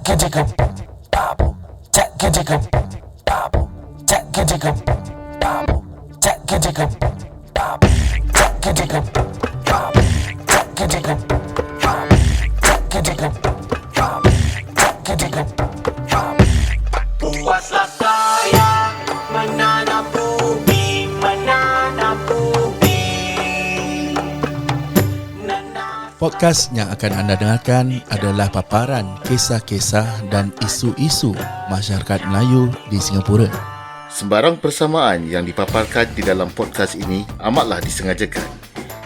Puaslah saya menanam bumi, menanam bumi. Podcast yang akan anda dengarkan adalah paparan kisah-kisah dan isu-isu masyarakat Melayu di Singapura. Sembarang persamaan yang dipaparkan di dalam podcast ini amatlah disengajakan.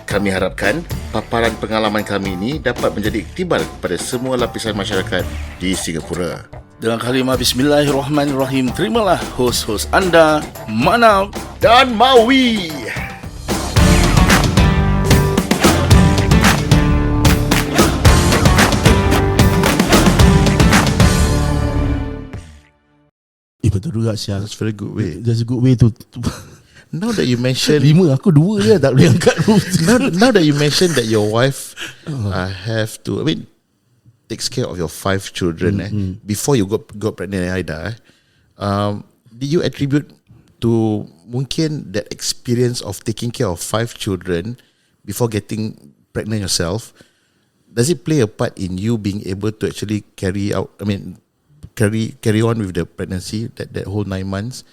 Kami harapkan paparan pengalaman kami ini dapat menjadi iktibar kepada semua lapisan masyarakat di Singapura. Dengan kalimah Bismillahirrahmanirrahim, terimalah hos-hos anda, Manap Dan Mawi. betul juga sial. That's very good way. That's a good way to Now that you mention 5, aku 2 je tak boleh angkat. now that you mention that your wife have to, takes care of your 5 children before you got pregnant, Aidah, did you attribute to mungkin that experience of taking care of 5 children before getting pregnant yourself? Does it play a part in you being able to actually carry on with the pregnancy, that whole 9 months?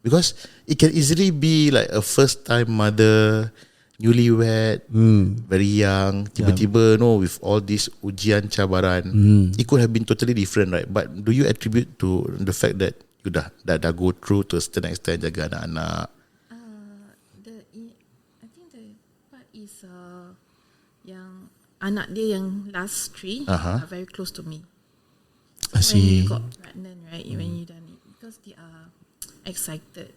Because it can easily be like a first time mother, newlywed, very young, tiba-tiba with all this ujian, cabaran, it could have been totally different, right? But do you attribute to the fact that you dah go through to a certain extent jaga anak-anak? I think the part is yang anak dia yang last 3 are very close to me. I see. When you got pregnant, right? When you done it, because they are excited.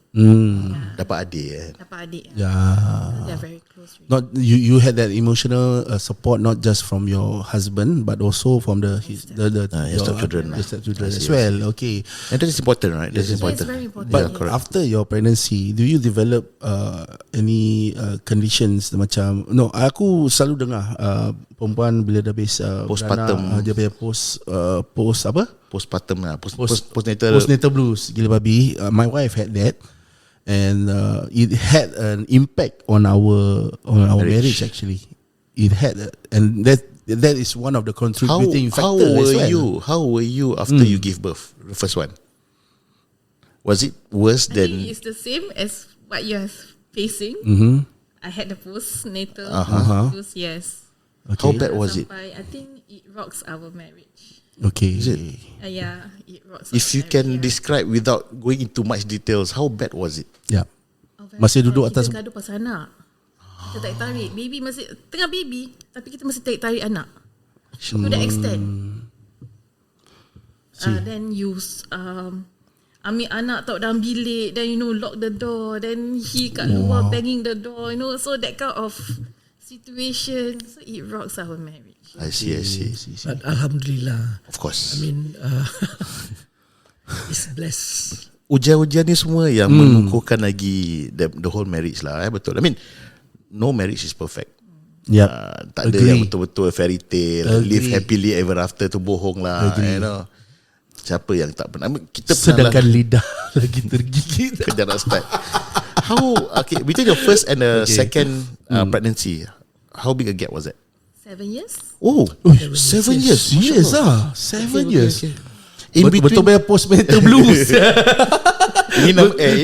Dapat adik Dapat adik. Yeah. They are very close. Really. Not you had that emotional support not just from your husband but also from the stepchildren as well. Okay. And that is important, right? That's important. It's very important. But after your pregnancy, do you develop any conditions macam? No, aku selalu dengar perempuan bila dah habis postpartum, dia punya post apa? Postpartum lah, postnatal blues. Gila babi. My wife had that, and it had an impact on our marriage actually. It had, and that is one of the contributing factors. How were you after you give birth, the first one? Was it worse I than? think it's the same as what you are facing. I had the postnatal blues, yes. Okay. How bad was it? I think it rocks our marriage. Okay. Is it? Yeah, it rocks. If you can describe without going into much details, how bad was it? Yeah. Masih duduk atas. Kita gaduh pasal anak. Kita tarik-tarik. Baby masih tengah baby, tapi kita masih tarik-tarik anak. To that extent. Then you ambil anak tahu dalam bilik, then lock the door, then he kat luar banging the door, so that kind of situation, so it rocks our marriage. I see. But Alhamdulillah, Of course. It's blessed. Ujian-ujian ni semua yang mengukuhkan lagi the whole marriage lah, betul. No marriage is perfect. Yep. Tak ada yang betul-betul fairy tale, live happily ever after tu bohong lah. Siapa yang tak pernah? Kita sedangkan lidah lagi tergigit. Kejap nak start. Between your first and the second pregnancy, how big a gap was that? 7 years. Oh, 7 years. Yes, 7 years. Okay. In between, betul bayar postnatal blues.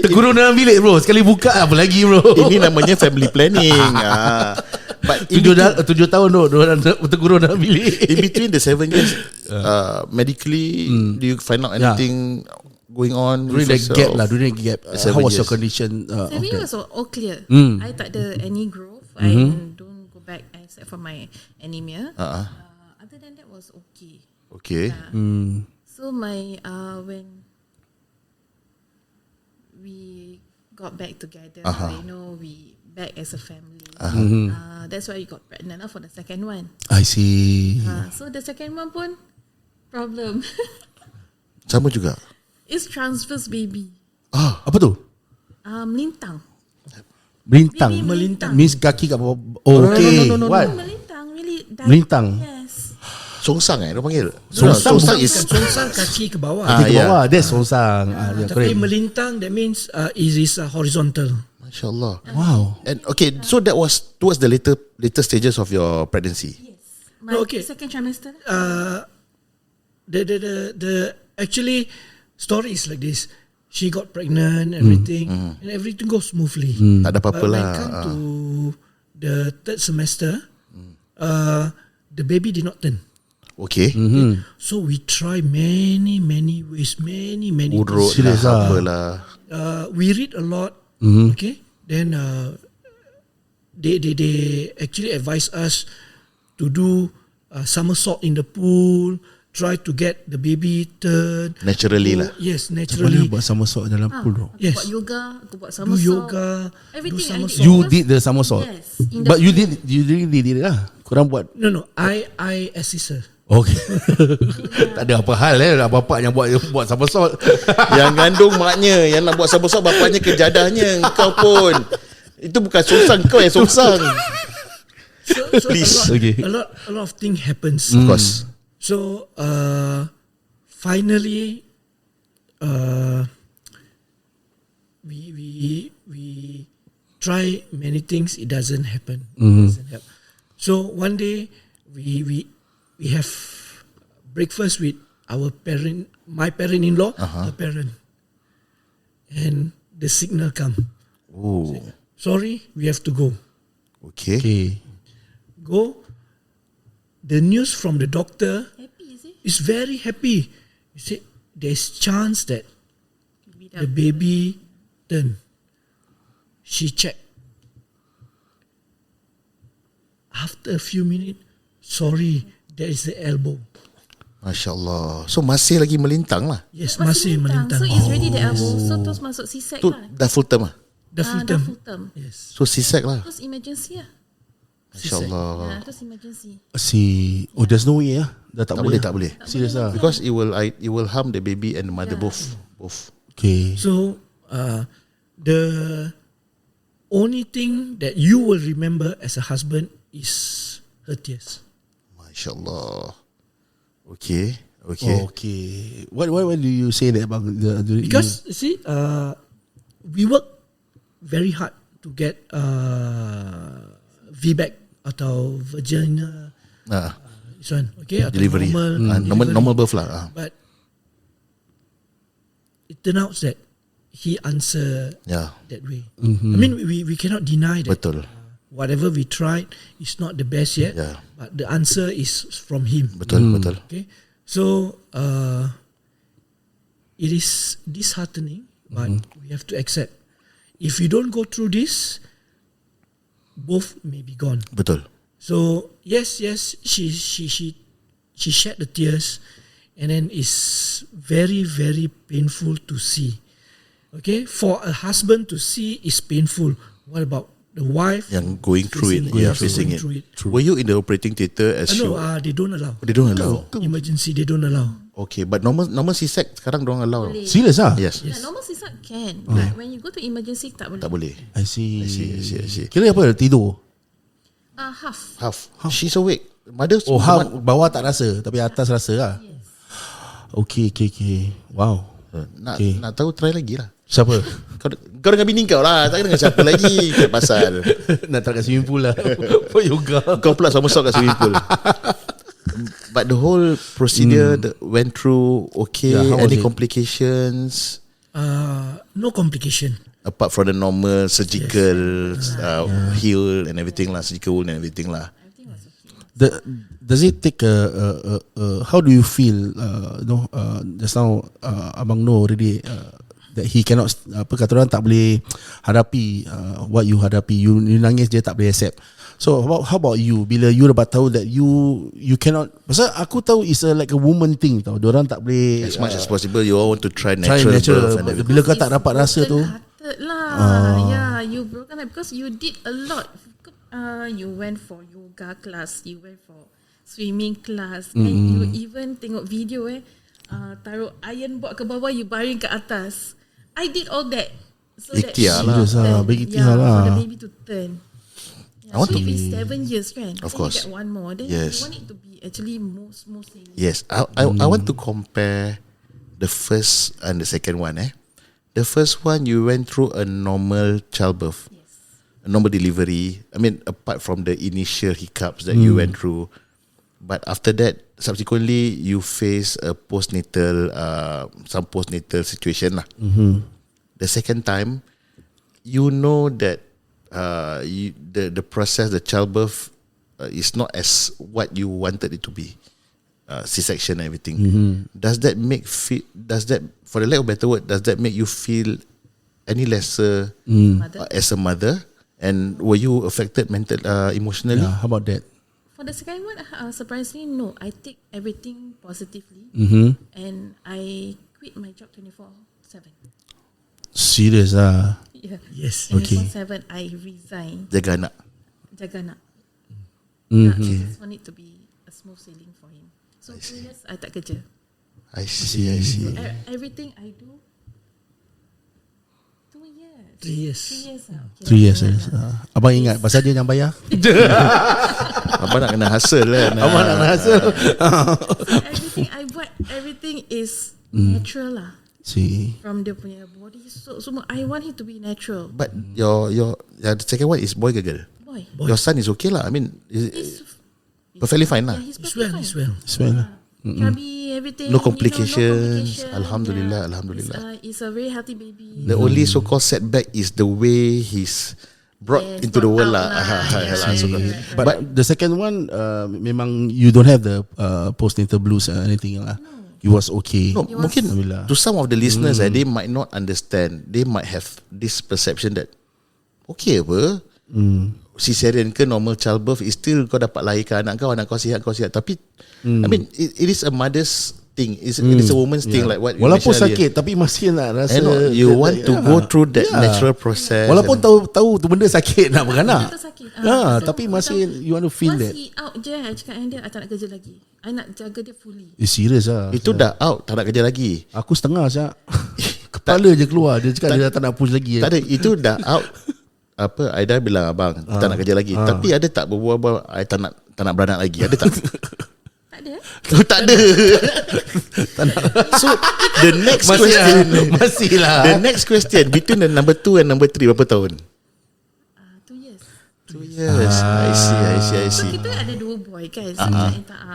Terkurung dalam bilik bro. Sekali buka apa lagi bro. Ini namanya family planning. But 7 tahun terkurung dalam bilik. In between the 7 years, medically, do you find out anything going on during the gap? How was your condition? 7 years all clear. I tak ada any growth. I don't go back except for my anemia. Other than that was okay. Okay. So my when we got back together, we back as a family. That's why you got pregnant for the second one. I see. So the second one pun problem. Sama juga. It's transverse baby. Apa tu? Melintang. Melintang means kaki kat bawah. Oh, okay. No. What? Melintang really. Melintang. Yes. Songsang dia panggil. Songsang is Songsang kaki ke bawah. Kaki ke yeah. bawah. That's songsang. Yeah, Tapi correct. melintang, that means it is horizontal. Masya-Allah. Wow. And okay, so that was towards the later stages of your pregnancy. My Okay. second trimester. The actually story is like this. She got pregnant, everything, and everything goes smoothly. Tak ada apa-apa But when lah. come to the third semester, the baby did not turn. Okay. So we try many ways, many Urut lah, Serious lah. apalah. we read a lot. Okay, then they actually advise us to do somersault in the pool, try to get the baby turn Naturally lah. Yes, Boleh naturally. buat somersault dalam pool tu. Yes. Buat yoga, aku buat Do somersault. yoga, Everything do I did. somersault. You did the somersault. Yes, in the But you pool. really did it lah. Korang buat. No, I assist her. Okay. Tak ada apa hal bapak yang buat somersault. Yang gandung maknya, yang nak buat somersault bapaknya kejadahnya. Kau pun. Itu bukan songsang, kau yang songsang. So Please. Okay. a lot of thing happens. Of course. So finally, we try many things. It doesn't happen. It doesn't help. So one day we have breakfast with our parent, my parent-in-law, the parent, and the signal come. Oh. Sorry, we have to go. Okay. Okay. Go. The news from the doctor Happy, is it? is very happy. You see, there's chance that the baby turn. She checked. After a few minutes, sorry, there is the elbow. Masya-Allah. So masih lagi melintang lah. Yes, masih melintang. So it's ready the elbow. So terus masuk C-sec Tu lah. dah full term lah. The full Dah term. full term. Yes. So C-sec lah. Terus emergency lah. Masya-Allah. Terus emergency. There's no way dah tak boleh. Tak boleh. Serius lah. Because it will harm the baby and the mother both. Okay. So the only thing that you will remember as a husband is her tears. Masya-Allah. Okay. Okay. What do you say that bang? Because you see, we work very hard to get VBAC atau vagina this one, okay, atau Delivery. Normal birth lah. But it turns out that he answer Ya. that way. I mean, we cannot deny that. Betul. Whatever we tried is not the best yet. Yeah. But the answer is from him. Betul. Okay, so it is disheartening, but we have to accept. If you don't go through this, both may be gone. Betul. So yes, she shed the tears, and then it's very painful to see. Okay, for a husband to see is painful. What about the wife? Yang going through it, facing it. Were you in the operating theatre as No, you? they don't allow. They don't allow. Emergency, they don't allow. Okay, but normal C-sec sekarang don't allow. Serious lah? Yes. Yeah, normal C-sec can. But when you go to emergency, tak boleh. Tak boleh. I see. I see. Kira apa? Tidur? Half. Half. She's awake. Mother. Oh, bawah tak rasa, tapi atas rasa lah. Okay. Wow. Nak tahu try lagi lah. Siapa? Kau dengan bini kau lah. Tak dengan siapa lagi. Kau pasal. Nak try kat swimming pool lah. For yoga. Kau pula somersault kat swimming pool. But the whole procedure went through okay. Yeah, how was Any it? complications? No complication. Apart from the normal surgical heal and everything lah. Surgical wound and everything lah. Does it take how do you feel? Just now Abang Noh already that he cannot kata orang tak boleh hadapi what you hadapi. You nangis dia tak boleh accept. So how about you? Bila you dapat tahu that you cannot. Pasal aku tahu it's like a woman thing tau. Diorang tak boleh As much as possible, you all want to try natural birth and everything. Bila kau tak dapat rasa tu, Yeah, you broken heart because you did a lot. You went for yoga class, you went for swimming class, and you even tengok video taruh iron board ke bawah, you baring ke atas. I did all that so Ikhtiar that lah. Serious lah, bagi ikhtiar lah. for the baby to turn. I want so to if it's 7 years, kan? Of then course. you get one more. Then Yes. you want it to be actually smooth sailing. Yes, I want to compare the first and the second one. The first one, you went through a normal childbirth, a normal delivery. I mean, apart from the initial hiccups that you went through, but after that, subsequently, you face a some postnatal situation lah. The second time, you know that the process, the childbirth, is not as what you wanted it to be. C-section and everything. Does that for the lack of a better word, does that make you feel any lesser as a mother? And were you affected emotionally? Yeah, how about that? For the second one, surprisingly, no. I take everything positively, and I quit my job 24/7. Serious ah. Yeah. Yes. Okay. 24/7, I resign. Jaga anak. Jaga nak. I just want it to be a smooth sailing for him. So 2 years, I tak kerja. I see. Everything I do, 2 years. 3 years. 3 years. Okay. 3 years. Abang ingat pasal dia yang bayar? Abang nak kena hustle kan. Abang nak hasil. So everything I buat, everything is natural lah. See. From dia punya body, so semua I want him to be natural. But your the second one is boy ke girl? Boy, Your son is okay lah. I mean, he's perfectly fine lah. yeah, he's It's perfectly well. fine. It's well. Smell. Chubby, everything. No you know, complications. no complication. Alhamdulillah, Yeah. alhamdulillah. It's a very healthy baby. The only so-called setback is the way he's brought Yes, into the brought world out lah. lah. Yeah, So- yeah. But the second one, memang you don't have the postnatal blues or anything lah. It was okay. No, mungkin Alhamdulillah. to some of the listeners, they might not understand. They might have this perception that okay apa, cesarean ke normal childbirth is still kau dapat lahirkan anak kau sihat. Tapi I mean it is a mother's thing. It is a woman's thing, like what you Walaupun mentioned earlier. sakit tapi masih nak rasa I know you want to go through that natural process. Walaupun tahu tu benda sakit nak beranak. Betul sakit. So, Tapi masih you want to feel once that. he out je, I cakap dengan dia, I tak nak kerja lagi. I nak jaga dia fully. Serius lah. Itu dah out, tak nak kerja lagi. Aku setengah Syak. Kepala je keluar. Dia cakap dia dah tak nak push lagi. Tak ada, itu dah out. Apa Aidah bilang abang tak nak kerja lagi. Tapi ada tak berbual I tak nak beranak lagi? Ada tak? Tak ada. Tak ada. So the next question, Masih lah. the next question between the number 2 and number 3 berapa tahun? 2 years. 2 years. I So see. kita ada 2 boy kan. So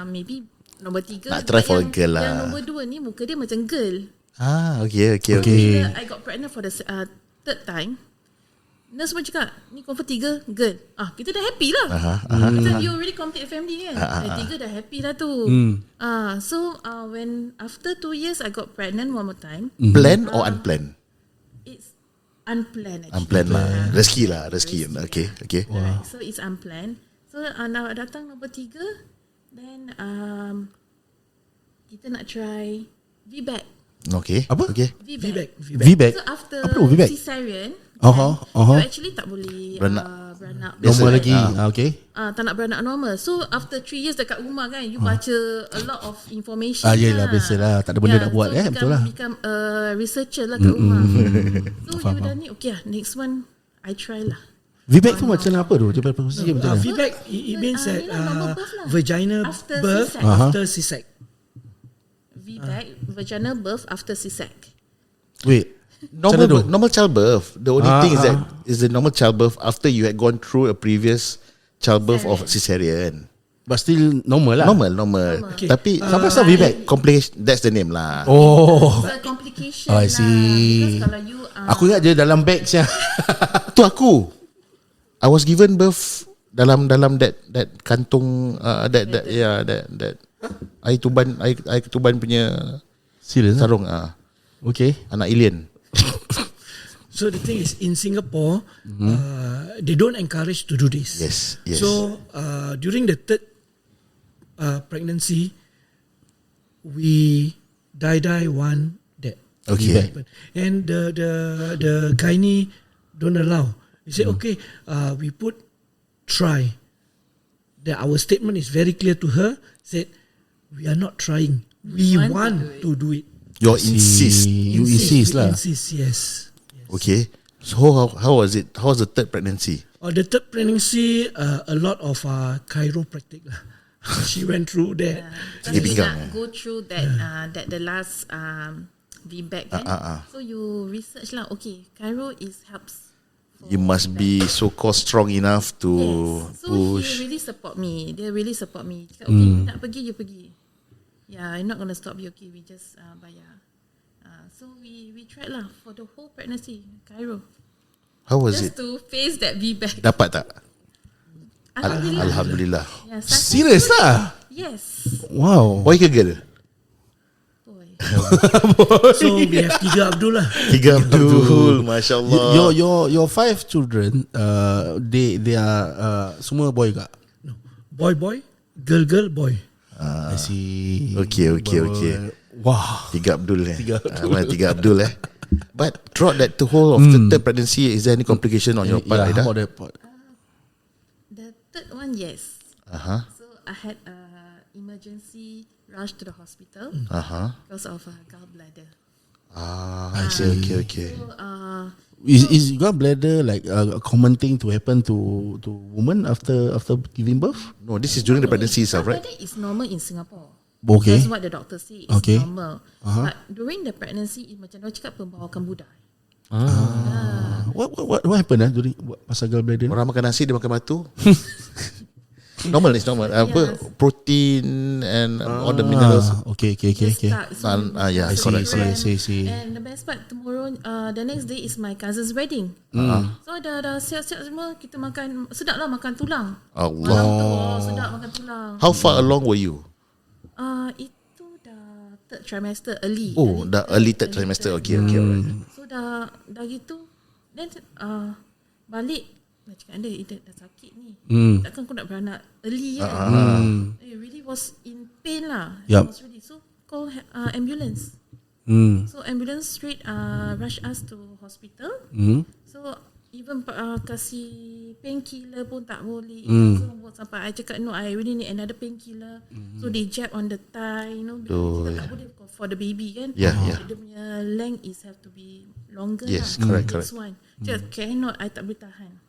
maybe nombor 3. Nak try for a girl lah. Yang nombor 2 ni muka dia macam girl. Okay. Bila I got pregnant for the third time, nurse semua cakap, ni confirm 3 girl. Kita dah happy lah. Macam you already complete family kan. 3 dah happy lah tu. So when after 2 years I got pregnant one more time. Plan or unplanned? It's unplanned actually. Unplanned lah. Rezeki lah. Okay. Right. So it's unplanned. So nak datang nombor 3, then kita nak try VBAC. Okay. Apa? Okay. VBAC. VBAC. So after Apa tu VBAC? cesarean, Uh-huh. you actually tak boleh Beranak. beranak Normal lagi. Ah. Okay. tak nak beranak normal. So after 3 years dekat rumah kan, you baca a lot of information. Yelah biasalah. Tak ada benda nak buat so betul lah. become a researcher lah kat rumah. So you dah ni, okay lah, next one I try lah. VBAC tu macam apa tu? Dia berfungsi macam mana? Feedback it means that normal birth lah. vagina After birth C-sec. after C-sec. VBAC, vaginal birth after C-sec. Wait. Normal childbirth. The only thing is the normal childbirth after you had gone through a previous childbirth of cesarean. But still normal lah. Normal. Okay. Tapi Sampai pasal VBAC. complication, that's the name lah. Oh. It's a complication I lah. see. Because kalau you Aku ingat dia dalam bag Syak. Tu aku. I was given birth dalam that kantung that air tuban punya Serius lah? sarung Okay. anak alien. So the thing is, in Singapore, they don't encourage to do this. Yes. So during the third pregnancy, we die one dead. Okay. And the gynae don't allow. He said, okay, we put try. Our statement is very clear to her. Said, we are not trying. We want to do it. You insist. You insist lah. Insist, yes. Okay. So how was it? How was the third pregnancy? The third pregnancy, a lot of chiropractic lah. she went through that. Sakit Because you pinggang, nak go through that that the last VBAC kan. So you research lah. Okay, Cairo helps. You must be so-called strong enough to Yes. So push. he really support me. They really support me. Cakap, okay, nak pergi, you pergi. Yeah, I'm not gonna stop you. Okay, we just bayar. So we tried lah for the whole pregnancy, Cairo. How was Just it? to face that VBAC. Dapat tak? Alhamdulillah. Alhamdulillah. Yeah, Serious lah. Yes. Wow. Boy ke girl? Boy. So we have 3 Abdul lah. 3 Abdul. Masya Allah. Your 5 children, they are semua boy kak? No. Boy, girl, boy. I see. Okay. Wah. 3 Abdul 3 Abdul But throughout that whole of the third pregnancy, is there any complication on your part, Yeah, Aidah? how about that part? The third one, yes. So I had emergency rush to the hospital because of gallbladder. I see. Okay. So Is gallbladder like a common thing to happen to women after giving birth? No, this is during the pregnancy itself, right? gallbladder is normal in Singapore. Okay. That's what the doctor say. It's Okay. normal. But during the pregnancy, macam dia cakap pembawakan budak. What happened during pasal gallbladder? Orang makan nasi, dia makan batu. Normal. Apa, protein and all the minerals. Okay. Just start. So Yeah, I correct. see. And the best part, tomorrow, the next day is my cousin's wedding. So dah siap-siap semua, kita makan, sedap lah makan tulang. Allah. Malam tu, sedap makan tulang. How far along were you? Itu dah third trimester, early. Oh, dah early third trimester. Okay. Alright. So dah gitu, then balik, nak cakap dah sakit ni. Takkan aku nak beranak early kan. It really was in pain lah. Yup. It was really, so call ambulance. So ambulance straight rush us to hospital. So even kasih painkiller pun tak boleh. So sampai I cakap no, I really need another painkiller. So they jab on the thigh, because kita tak boleh for the baby kan. Yeah. Dia punya length is have to be longer Yes, lah. correct. This one. Just cannot, I tak boleh tahan.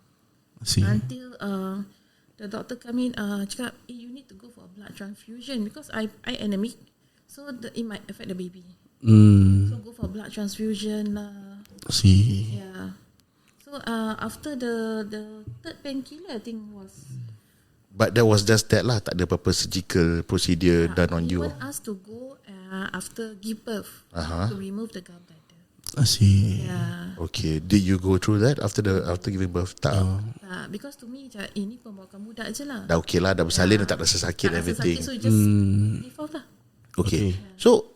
See. Until the doctor come in, cakap, you need to go for a blood transfusion because I anemic, so it might affect the baby. So go for blood transfusion lah. See. Yeah. So after the third painkiller, I think was. But that was just that lah. Tak ada apa-apa surgical procedure done on He you. want us to go after give birth to remove the gallbladder. I see. Yeah. Okay. Did you go through that after giving birth? Tak. Because to me, ini pembawakan budak je lah. Dah okay lah. Dah bersalin. Tak rasa sakit Tak rasa everything. sakit, so just give off lah. Okay. So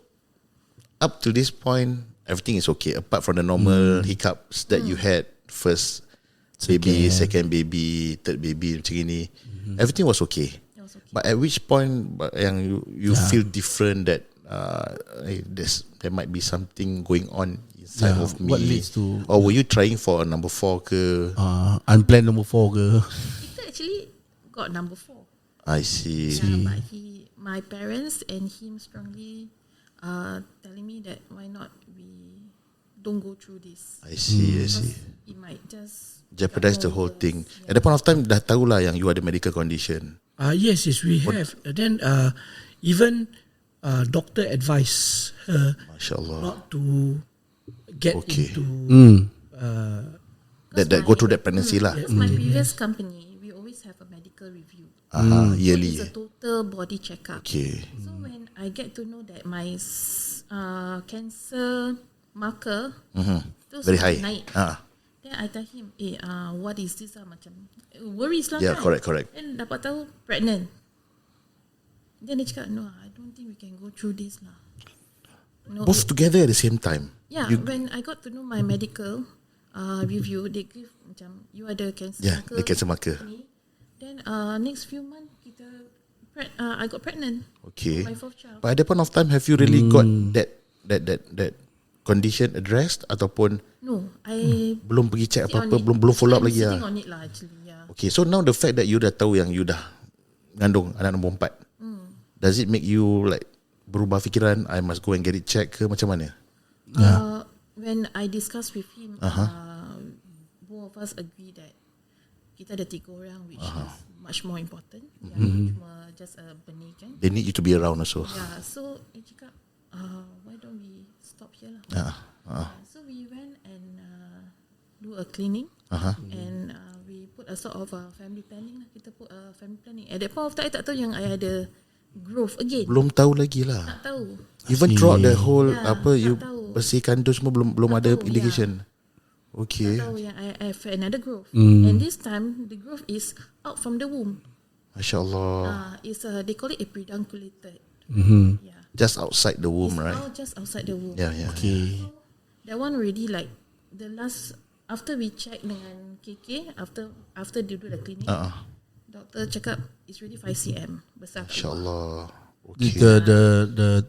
up to this point, everything is okay. Apart from the normal hiccups that you had first baby, second baby, third baby macam ini, everything was okay. It was okay. But at which point yang you feel different that there might be something going on inside of me? What leads to Or were you trying for a number 4 ke? unplanned number 4 ke? Kita actually got number 4. I see. Yeah, but my parents and him strongly telling me that why not we don't go through this. I see. Because it might just Jeopardize the whole thing. At that point of time, dah tahulah yang you ada medical condition. Yes, we have. Then even doctor advised her Masya Allah. not to get Okay. into That go through that pregnancy lah. Because my previous company, we always have a medical review. Yearly. It's a total body checkup. Okay. So when I get to know that my cancer marker tu Very high. naik, then I tell him, what is this macam worries lah Yeah, kan. correct. Then dapat tahu pregnant. Then dia cakap, no, I don't think we can go through this lah. No, Both together at the same time. yeah, when I got to know my medical review, they give macam you ada cancer Yeah, marker. the cancer marker. ni. Then next few months kita I got pregnant. Okay. My fourth child. But at that point of time, have you really got that condition addressed ataupun No, I belum pergi check sit on apa-apa, it. belum follow up I'm lagi sitting lah. on it lah actually, yeah. Okay, so now the fact that you dah tahu yang you dah ngandung anak nombor 4, does it make you like berubah fikiran, I must go and get it checked ke macam mana? When I discuss with him, both of us agree that kita ada 3 orang, which is much more important. Cuma just a benih kan. They need you to be around also. Yeah, so I cakap, why don't we stop here lah? So we went and do a cleaning, and we put a sort of family planning lah. Kita put a family planning. At that point of time, I tak tahu yang I ada growth again. Belum tahu lagi lah. Tak tahu. Even throughout the whole you tak tahu. bersihkan tu semua belum Tak ada tahu, indication. Okay. Tak tahu yang I have another growth. And this time the growth is out from the womb. Masya Allah. It's they call it a pedunculated. Yeah. Just outside the womb, It's right? out just outside the womb. Yeah. Okay. That one already like the last after we check dengan KK after they do the cleaning. Doctor cakap it's really 5 cm besar. Masya Allah. Okay. Okay.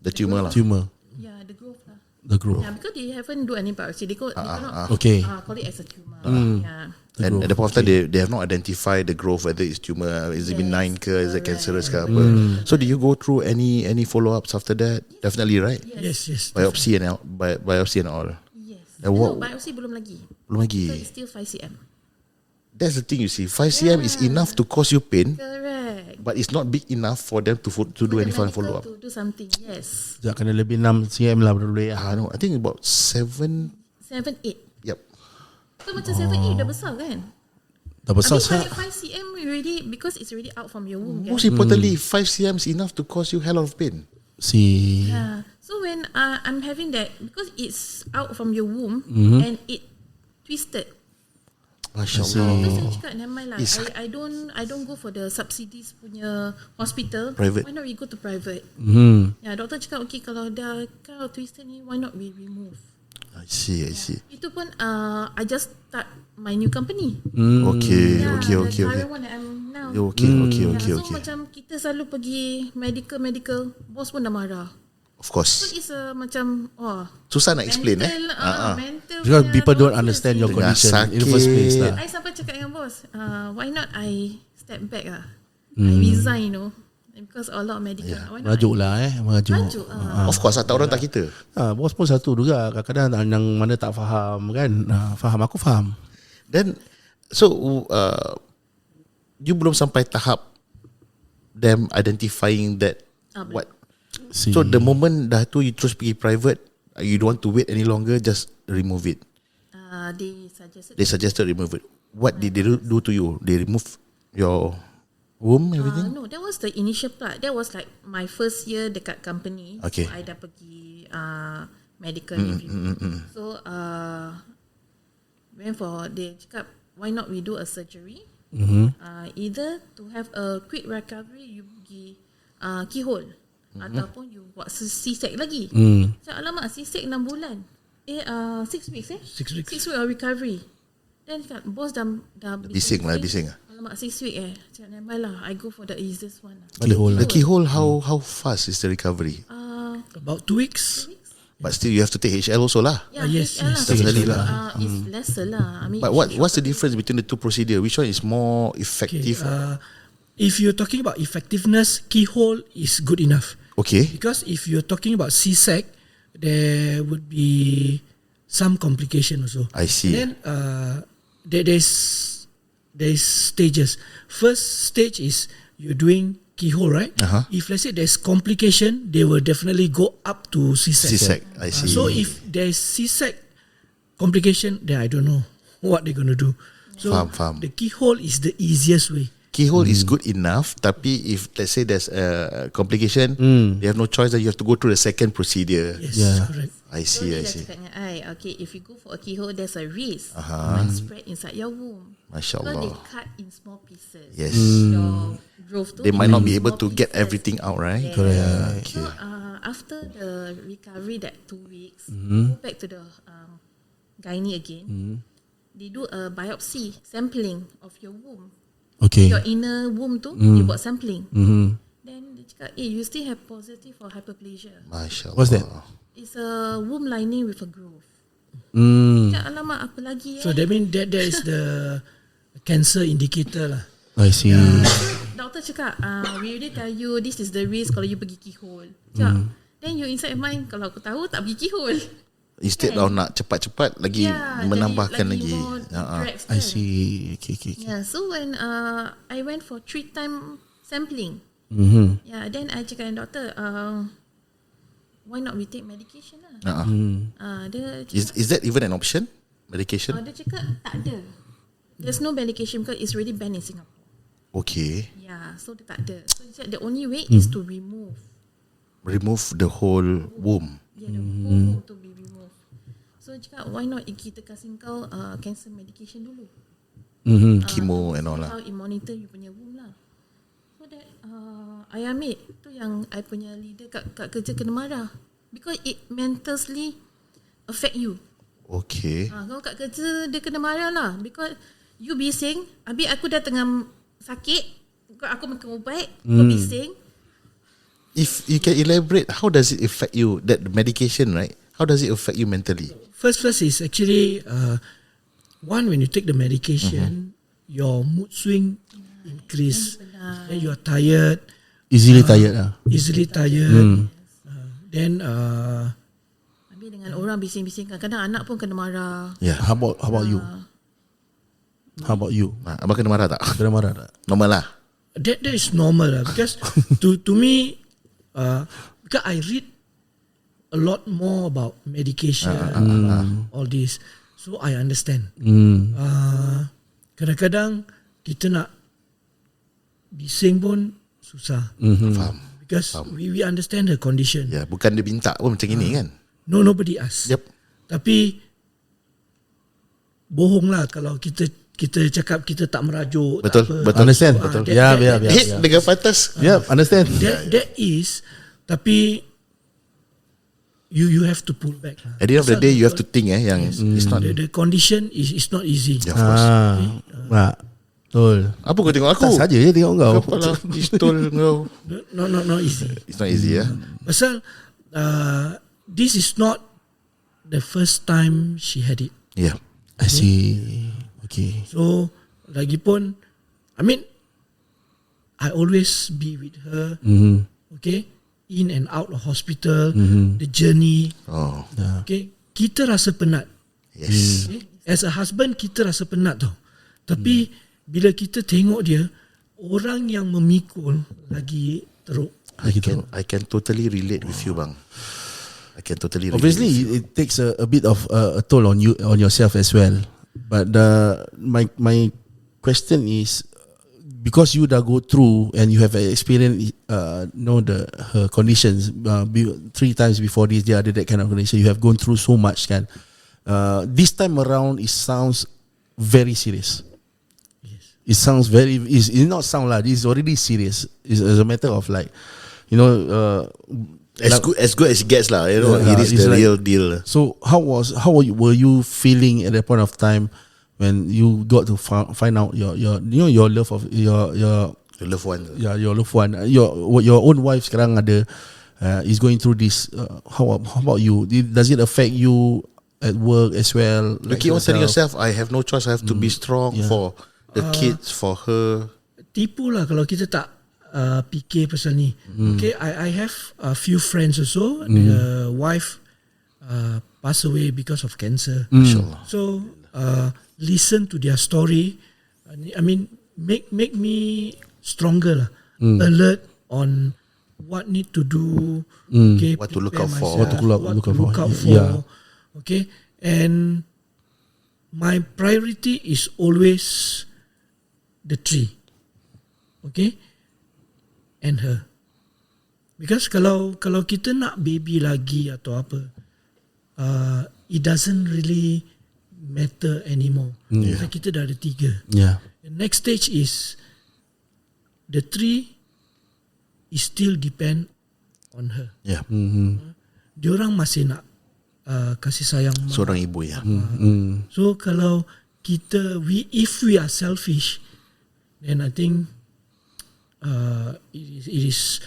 The tumor lah. Tumor. Yeah, the growth lah. The growth. Yeah, because they haven't do any biopsy. They cannot Okay. call it as a tumor. Yeah. And at the point of time, they have not identified the growth, whether it's tumor, is it benign ke, is it cancerous ke apa. So did you go through any follow-ups after that? Definitely, right? Yes. Biopsy and all. Yes. And No, what- biopsy belum lagi. Belum So lagi. it's still 5 cm. That's the thing you see. 5 cm is enough to cause you pain, Correct. but it's not big enough for them to do any Medical follow-up. to do something. Yes. Sekejap kena lebih 6 cm lah boleh. No, I think about 7. 7, 8. Yep. So macam 7, 8 dah besar kan? Dah besar I mean, sah. 5 cm already because it's already out from your womb. Most Kan? importantly, 5 cm is enough to cause you hell of pain. Si. Yeah. So when I'm having that because it's out from your womb and it twisted. Masya So Allah. saya cakap never mind lah. Is- I don't go for the subsidies punya hospital. Private. Why not we go to private? Yeah, doktor cakap okay kalau dah kalau twisted ni why not we remove? I see. Itu pun I just start my new company. Okay. The Okay. current one that I'm now. Okay. So macam kita selalu pergi medical, bos pun dah marah. Of So course. it's macam Susah nak explain mental, mental Because punya people don't nonsense understand your ni. Tengah condition in the first place lah. I sampai cakap dengan bos, why not I step back I resign, because a lot of medical. Why not Merajuk lah Merajuk. Merajuk. Of course, tak orang tak kita. Bos pun satu juga. Kadang-kadang yang mana tak faham kan. Faham, aku faham. Then, so you belum sampai tahap them identifying that Belum. what. Si. So the moment dah tu you terus pergi private, you don't want to wait any longer, just remove it. They suggested remove it. What did they do to you? They remove your womb, everything? No, that was the initial part. That was like my first year dekat company. Okay. So I dah pergi medical review. So went for they cakap why not we do a surgery? Either to have a quick recovery, you pergi keyhole ataupun you buat C-sec lagi. Cakap alamak C-sec 6 bulan. 6 weeks 6 weeks. 6 weeks of recovery. Then cakap bos dah Bising lah. Alamak 6 weeks Cakap never lah, I go for the easiest one lah. The keyhole, how fast is the recovery? About 2 weeks. But still you have to take HL also lah. Yeah, Yes, HL yes, definitely lah. It's lesser lah. I mean, But what's the difference between the two procedure? Which one is more effective? If you're talking about effectiveness, keyhole is good enough. Okay. Because if you're talking about C-sec, there would be some complication also. I see. And then there's stages. First stage is you're doing keyhole, right? If let's say there's complication, they will definitely go up to C-sec. C-sec, I see. So if there's C-sec complication, then I don't know what they're going to do. So Faham. the keyhole is the easiest way. Keyhole is good enough, tapi if let's say there's a complication, they have no choice that you have to go through the second procedure. Yes, Yeah. correct. I so see. dia cakap dengan okay, if you go for a keyhole, there's a risk might spread inside your womb. Masya Because they Allah. cut in small pieces. Yes. Your growth tu They might not be in able small to get pieces. everything out, right? Correct. So after the recovery that 2 weeks, go back to the gynae again. They do a biopsy sampling of your womb. Okay. Your inner womb tu, dia buat sampling. Then dia cakap, you still have positive for hyperplasia. Masya Allah. What's that? It's a womb lining with a growth. Cakap, alamak apa lagi So that means that is the cancer indicator lah. I see. Doktor cakap, we already tell you this is the risk kalau you pergi keyhole. Cakap, then you inside your mind, kalau aku tahu tak pergi keyhole. Instead of nak cepat-cepat lagi menambahkan lagi. I see. Okay. Yeah, so when I went for 3-time sampling, yeah, then I cakap dengan doktor, why not we take medication lah? Dia cakap, Is that even an option? Medication? dia cakap tak ada. There's no medication because it's already banned in Singapore. Okay. Yeah, so dia tak ada. So he said the only way is to remove. Remove the whole womb. Yeah, the whole to be removed. So dia cakap, why not kita kasih kau cancer medication dulu. Chemo and all lah. How it monitor you punya womb lah. So that I ambil tu yang I punya leader kat kerja kena marah. Because it mentally affect you. Okay. Kalau kat kerja dia kena marah lah. Because you bising, habis aku dah tengah sakit, aku makan ubat, kau bising. If you can elaborate, how does it affect you? That medication, right? How does it affect you mentally? First is actually one, when you take the medication, your mood swing increase. Then you are tired. Easily tired lah. Then Habis dengan orang bising-bising, kadang-kadang anak pun kena marah. Yeah. How about you? How about you? Abang kena marah tak? Kena marah tak? Normal lah. that is normal lah, because to me, because I read a lot more about medication, all this, so I understand. Kadang-kadang kita nak bising pun susah, Faham. because we understand her condition. Ya, bukan dia minta pun macam ini kan. No, nobody ask. Yep. Tapi bohong lah kalau kita cakap kita tak merajuk. Betul, tak apa. betul. Understand? Betul. Yeah. Dengan patas. Yeah, understand. That is, tapi you have to pull back lah. At the end of the day, you have to think yang it's not. The condition is not easy. Yeah, of course. Betul. Apa kau tengok aku? Tak saja je tengok kau. Kepala pistol kau. Not easy. It's not easy ya. Pasal this is not the first time she had it. Yeah. I see. Okay. So lagipun, I mean, I always be with her. Okay, in and out of hospital, the journey. Oh. Okay, kita rasa penat. Yes. Okay? As a husband, kita rasa penat tau. Tapi bila kita tengok dia, orang yang memikul lagi teruk. I can totally relate with you, bang. I can totally relate. Obviously, with you. it takes a bit of a toll on you, on yourself as well. But my question is, because you dah go through and you have experienced her conditions 3 times before this, dia ada that kind of condition. You have gone through so much kan. This time around, it sounds very serious. Yes. It sounds very. It's not sound like this is already serious. It's a matter of like, As good as it gets lah. You know, Yeah, it is it's the like- real deal. So were you feeling at that point of time when you got to find out your love of your Your loved one. your loved one, your own wife sekarang ada is going through this. How about you? Does it affect you at work as well? You keep on telling yourself, I have no choice. I have to be strong for the kids, for her. Tipu lah kalau kita tak fikir pasal ni. Okay, I have a few friends also. The wife passed away because of cancer. So listen to their story. I mean, make me stronger lah. Alert on what need to do. Okay, What to look prepare out for. myself, What to look out for. for. Yeah. Okay, and my priority is always the tree. Okay, and her. Because kalau kita nak baby lagi atau apa, it doesn't really matter anymore. Sebab kita dah ada 3. Yeah. The next stage is the 3 is still depend on her. Yeah. Diorang masih nak kasih sayang mak. Seorang ibu ya. So kalau if we are selfish, then I think it is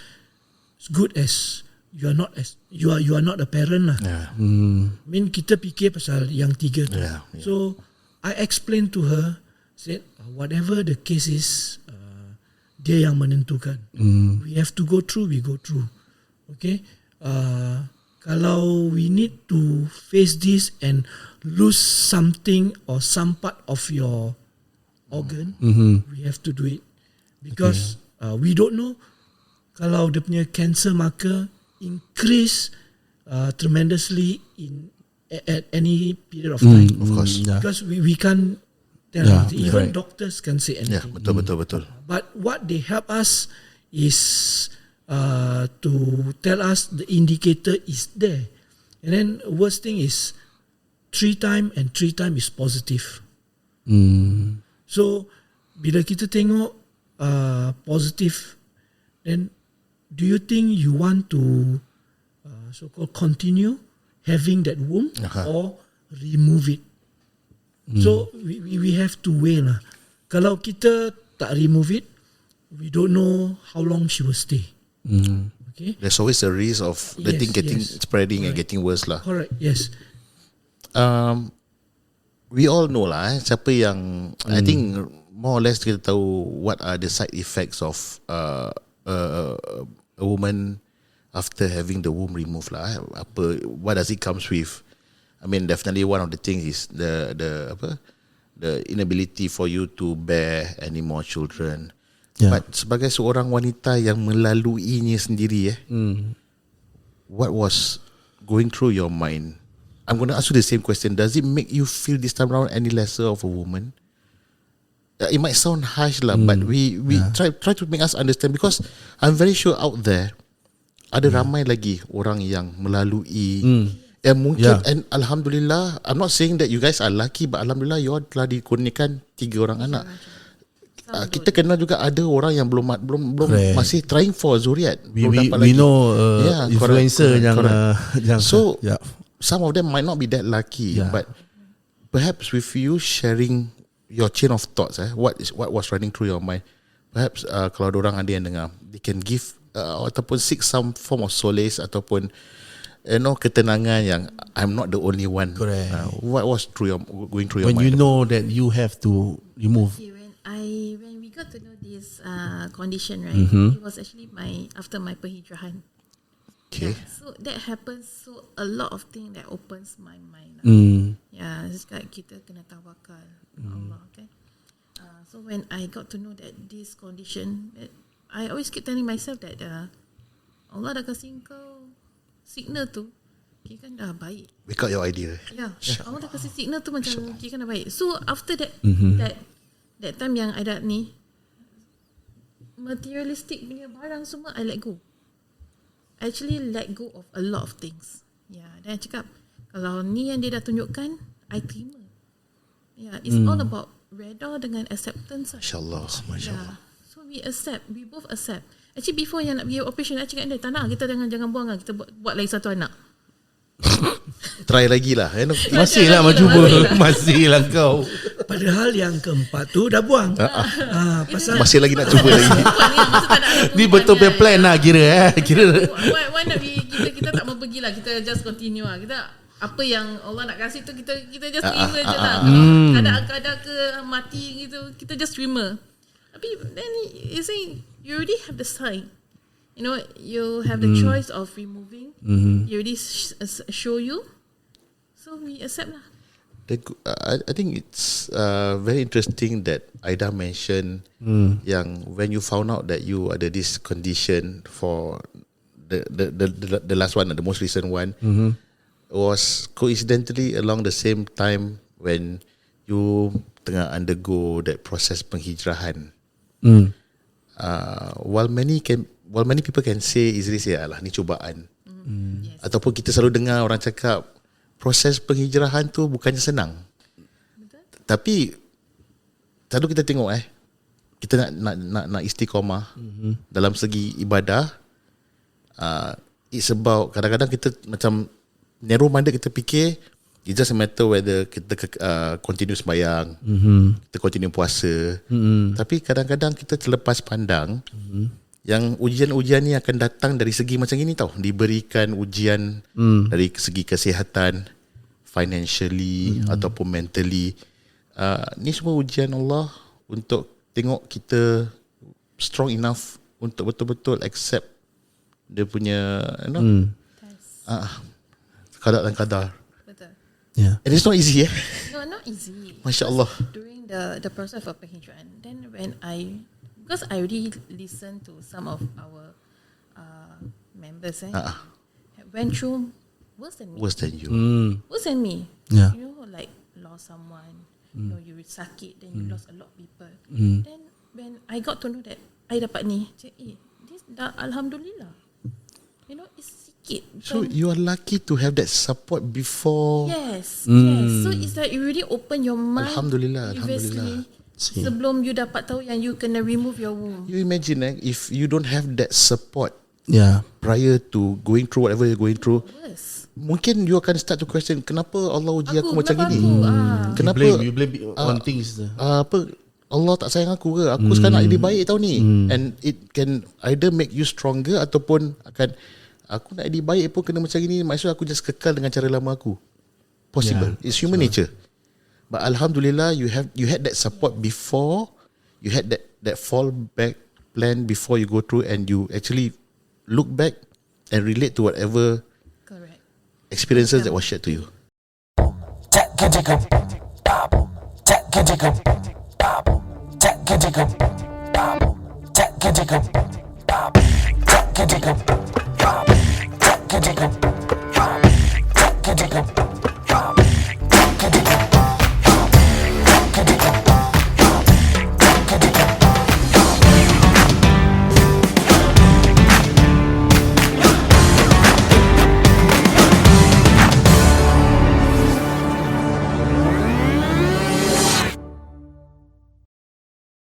good as you are not a parent lah. Yeah. I mean kita fikir pasal yang 3 tu. Yeah. So I explained to her, said whatever the case is, dia yang menentukan. We have to go through, we go through. Okay. kalau we need to face this and lose something or some part of your organ, we have to do it because we don't know kalau dia punya cancer marker increase tremendously at any period of time. Of course. Because we can't tell Yeah, anything. Even doctors can say Ya, anything. betul. But what they help us is to tell us the indicator is there. And then worst thing is 3 times and 3 times is positive. So bila kita tengok positive, then do you think you want to so-called continue having that womb or remove it? So we have to weigh lah. Kalau kita tak remove it, we don't know how long she will stay. Okay. There's always a risk of the Yes, thing getting yes. spreading and Correct. getting worse lah. Correct. Yes. We all know lah siapa yang I think more or less kita tahu what are the side effects of a woman after having the womb removed lah. What does it comes with? I mean, definitely one of the things is the inability for you to bear any more children. Yeah. But sebagai seorang wanita yang melaluinya sendiri, what was going through your mind? I'm going to ask you the same question. Does it make you feel this time around any lesser of a woman? It might sound harsh lah, but we try to make us understand, because I'm very sure out there ada ramai lagi orang yang melalui yang mungkin, and Alhamdulillah, I'm not saying that you guys are lucky, but Alhamdulillah you all telah dikurniakan 3 orang anak. Kita kenal juga ada orang yang belum Correct. masih trying for zuriat. We belum dapat we lagi. know Yeah, influencer correct. yang So yeah. some of them might not be that lucky, Yeah. but perhaps with you sharing your chain of thoughts, what was running through your mind, perhaps kalau orang ada yang dengar, they can give ataupun seek some form of solace ataupun ketenangan yang I'm not the only one. Correct. What was going through your When mind? you know that you have to remove. Okay, when we got to know this condition, right? It was actually after my perhijrahan. Okay. Yeah, so that happens. So a lot of things that opens my mind. Yeah, it's like kita kena tawakal Allah. Okay. So when I got to know that this condition, I always keep telling myself that Allah dah kasih kau signal tu, kira kan dah baik. Wake up your idea. Ya, Allah dah kasih signal tu macam kira kan dah baik. So after that, that time yang ada ni, materialistic punya barang semua I let go. I actually let go of a lot of things. Ya, dan I cakap kalau ni yang dia dah tunjukkan, I terima. Ya, it's all about reda dengan acceptance. Masya-Allah. Yeah. So we accept, we both accept. Actually before yang nak pergi operation, I cakap dia tak nak, kita jangan buang lah, kita buat lagi satu anak. Try lagi lah. Masih lah cuba. Masih lah kau. Padahal yang keempat tu dah buang. Pasal Masih lagi nak cuba lagi. Ni betul punya plan lah kira. Why not kita tak mau pergi lah, kita just continue lah. Kita apa yang Allah nak kasih tu kita just terima je lah. Kadang-kadang ke mati gitu, kita just terima. Tapi then you say you already have the sign. You know, you have the choice of removing. You already show you. So we accept lah. I think it's very interesting that Aidah mentioned yang when you found out that you ada this condition for the last one, the most recent one, was coincidentally along the same time when you tengah undergo that process penghijrahan. While many people can say easily say alah ni cubaan. Yes. Ataupun kita selalu dengar orang cakap proses penghijrahan tu bukannya senang. Betul? Tapi selalu kita tengok kita nak istiqamah dalam segi ibadah. It's about kadang-kadang kita macam narrow minded, kita fikir it's just a matter whether kita continue sembahyang, kita continue puasa. Tapi kadang-kadang kita terlepas pandang yang ujian-ujian ni akan datang dari segi macam ini tau. Diberikan ujian dari segi kesihatan, financially ataupun mentally. Ni semua ujian Allah untuk tengok kita strong enough untuk betul-betul accept dia punya Qada dan qadar. Betul. Yeah. And it's not easy, No, not easy. Masya Allah. During the process of penghijraan, then when because I already listened to some of our members, went through worse than me. Worse than you. Worse than me. Yeah. You know, like lost someone. You know, you sakit, then you lost a lot of people. Then when I got to know that I dapat ni, this dah alhamdulillah. You know, it's sikit. So Bukan- you are lucky to have that support before. Yes, yes. So it's like you really open your mind. Alhamdulillah, previously, See. sebelum you dapat tahu yang you kena remove your womb. You imagine if you don't have that support Yeah. prior to going through whatever you're going through, Worse. mungkin you akan start to question, kenapa Allah uji aku macam kenapa gini? aku? Kenapa You blame on things. apa Allah tak sayang aku ke? Aku sekarang nak jadi baik tau ni. And it can either make you stronger ataupun akan aku nak jadi baik pun kena macam gini, maksud aku just kekal dengan cara lama aku. Possible. Yeah, It's human nature. But alhamdulillah you had that support before, you had that fallback plan before you go through, and you actually look back and relate to whatever Correct. experiences that was shared to you. Jigga.